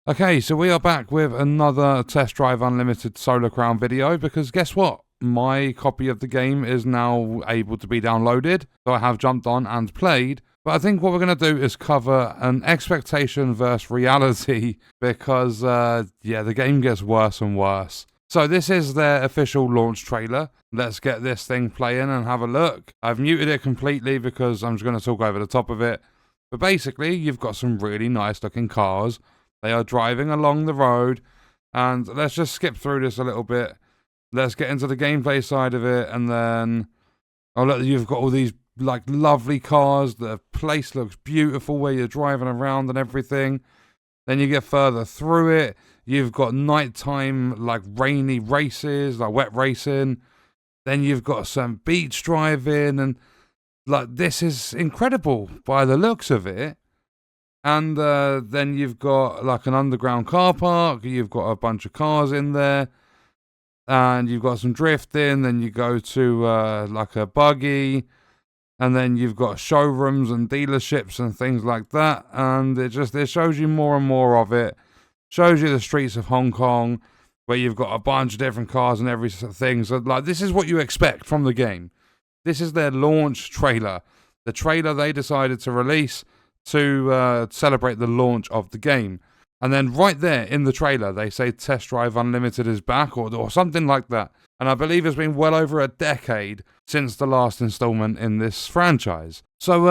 Okay, so we are back with another Test Drive Unlimited Solar Crown video, because guess what? My copy of the game is now able to be downloaded, so I have jumped on and played. But I think what we're going to do is cover an expectation versus reality, because, the game gets worse and worse. So this is their official launch trailer. Let's get this thing playing and have a look. I've muted it completely because I'm just going to talk over the top of it. But basically, you've got some really nice looking cars. They are driving along the road, and let's just skip through this a little bit. Let's get into the gameplay side of it, and then look, you've got all these like lovely cars. The place looks beautiful where you're driving around and everything. Then you get further through it. You've got nighttime, like rainy races, like wet racing. Then you've got some beach driving, and like this is incredible by the looks of it. And then you've got like an underground car park. You've got a bunch of cars in there. And you've got some drifting. Then you go to like a buggy. And then you've got showrooms and dealerships and things like that. And it shows you more and more of it. Shows you the streets of Hong Kong, where you've got a bunch of different cars and everything. So like this is what you expect from the game. This is their launch trailer. The trailer they decided to release to celebrate the launch of the game. And then right there in the trailer, they say Test Drive Unlimited is back, or something like that. And I believe it's been well over a decade since the last installment in this franchise. So,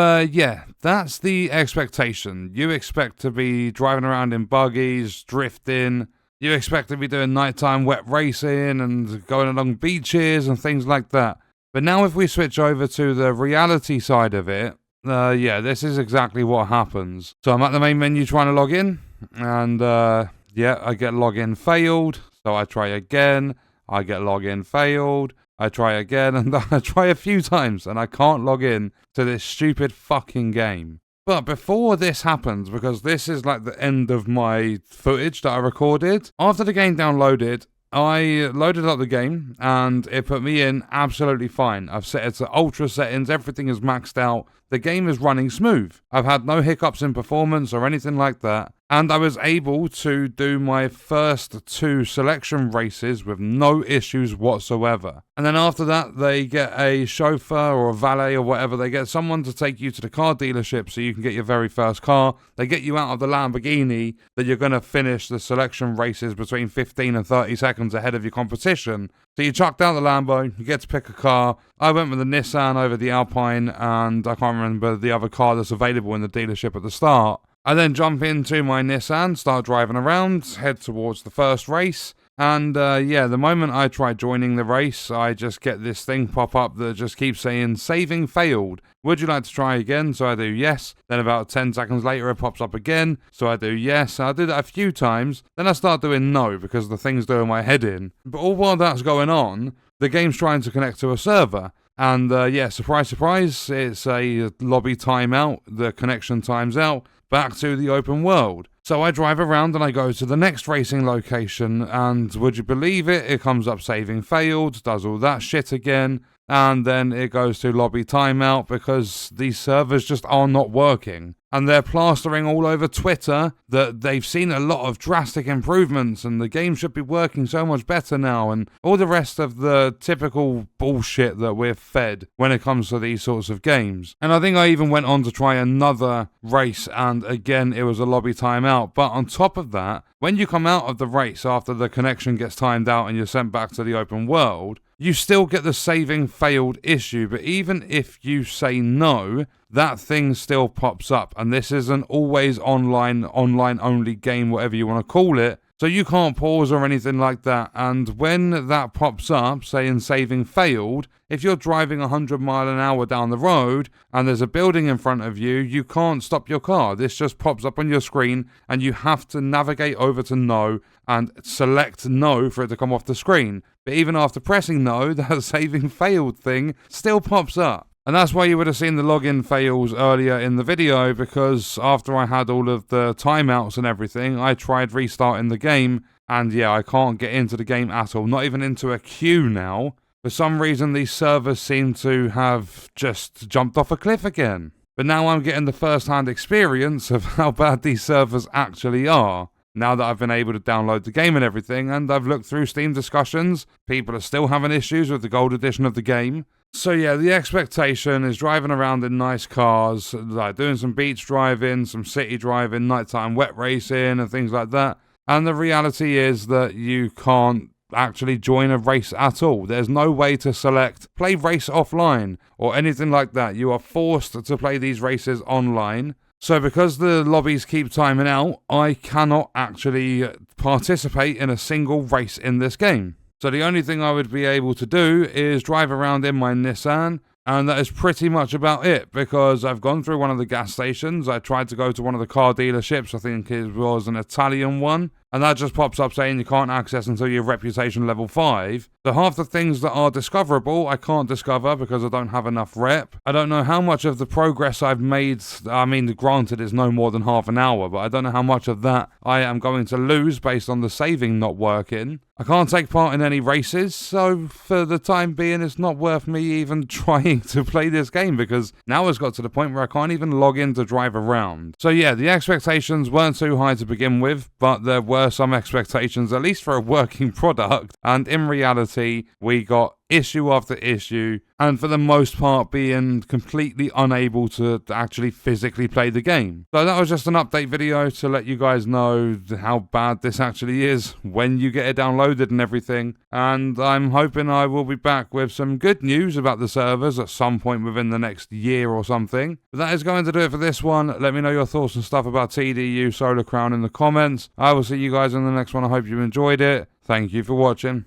that's the expectation. You expect to be driving around in buggies, drifting. You expect to be doing nighttime wet racing and going along beaches and things like that. But now if we switch over to the reality side of it, this is exactly what happens. So I'm at the main menu trying to log in, and I get login failed. So I try again, I get login failed, I try again, and I try a few times, and I can't log in to this stupid fucking game. But before this happens, because this is like the end of my footage that I recorded, after the game downloaded, I loaded up the game, and it put me in absolutely fine. I've set it to ultra settings, everything is maxed out. The game is running smooth. I've had no hiccups in performance or anything like that. And I was able to do my first 2 selection races with no issues whatsoever. And then after that, they get a chauffeur or a valet or whatever. They get someone to take you to the car dealership so you can get your very first car. They get you out of the Lamborghini that you're going to finish the selection races between 15 and 30 seconds ahead of your competition. So you chucked out the Lambo, you get to pick a car. I went with the Nissan over the Alpine, and I can't remember the other car that's available in the dealership at the start. I then jump into my Nissan, start driving around, head towards the first race. And the moment I try joining the race, I just get this thing pop up that just keeps saying, saving failed. Would you like to try again? So I do yes. Then about 10 seconds later, it pops up again. So I do yes. I do that a few times. Then I start doing no, because the thing's doing my head in. But all while that's going on, the game's trying to connect to a server. And surprise, surprise, it's a lobby timeout. The connection times out. Back to the open world. So I drive around and I go to the next racing location, and would you believe it? It comes up saving failed, does all that shit again, and then it goes to lobby timeout because these servers just are not working. And they're plastering all over Twitter that they've seen a lot of drastic improvements and the game should be working so much better now, and all the rest of the typical bullshit that we're fed when it comes to these sorts of games. And I think I even went on to try another race, and again it was a lobby timeout. But on top of that, when you come out of the race after the connection gets timed out and you're sent back to the open world, you still get the saving failed issue. But even if you say no, that thing still pops up. And this is an always online only game, whatever you want to call it. So you can't pause or anything like that. And when that pops up, saying saving failed, if you're driving 100 miles an hour down the road and there's a building in front of you, you can't stop your car. This just pops up on your screen and you have to navigate over to no and select no for it to come off the screen. But even after pressing no, that saving failed thing still pops up. And that's why you would have seen the login fails earlier in the video, because after I had all of the timeouts and everything, I tried restarting the game, and I can't get into the game at all, not even into a queue now. For some reason, these servers seem to have just jumped off a cliff again. But now I'm getting the first-hand experience of how bad these servers actually are. now that I've been able to download the game and everything, and I've looked through Steam discussions, people are still having issues with the gold edition of the game. So yeah, the expectation is driving around in nice cars, like doing some beach driving, some city driving, nighttime wet racing and things like that. And the reality is that you can't actually join a race at all. There's no way to select play race offline or anything like that. You are forced to play these races online. So because the lobbies keep timing out, I cannot actually participate in a single race in this game. So the only thing I would be able to do is drive around in my Nissan, and that is pretty much about it, because I've gone through one of the gas stations. I tried to go to one of the car dealerships, I think it was an Italian one, and that just pops up saying you can't access until you're reputation level 5. So half the things that are discoverable, I can't discover because I don't have enough rep. I don't know how much of the progress I've made. I mean, granted, it's no more than half an hour, but I don't know how much of that I am going to lose based on the saving not working. I can't take part in any races, so for the time being, it's not worth me even trying to play this game, because now it's got to the point where I can't even log in to drive around. So yeah, the expectations weren't too high to begin with, but there were some expectations, at least for a working product, and in reality, we got issue after issue, and for the most part being completely unable to actually physically play the game. So that was just an update video to let you guys know how bad this actually is when you get it downloaded and everything, and I'm hoping I will be back with some good news about the servers at some point within the next year or something. But that is going to do it for this one. Let me know your thoughts and stuff about TDU Solar Crown in the comments. I will see you guys in the next one. I hope you enjoyed it. Thank you for watching.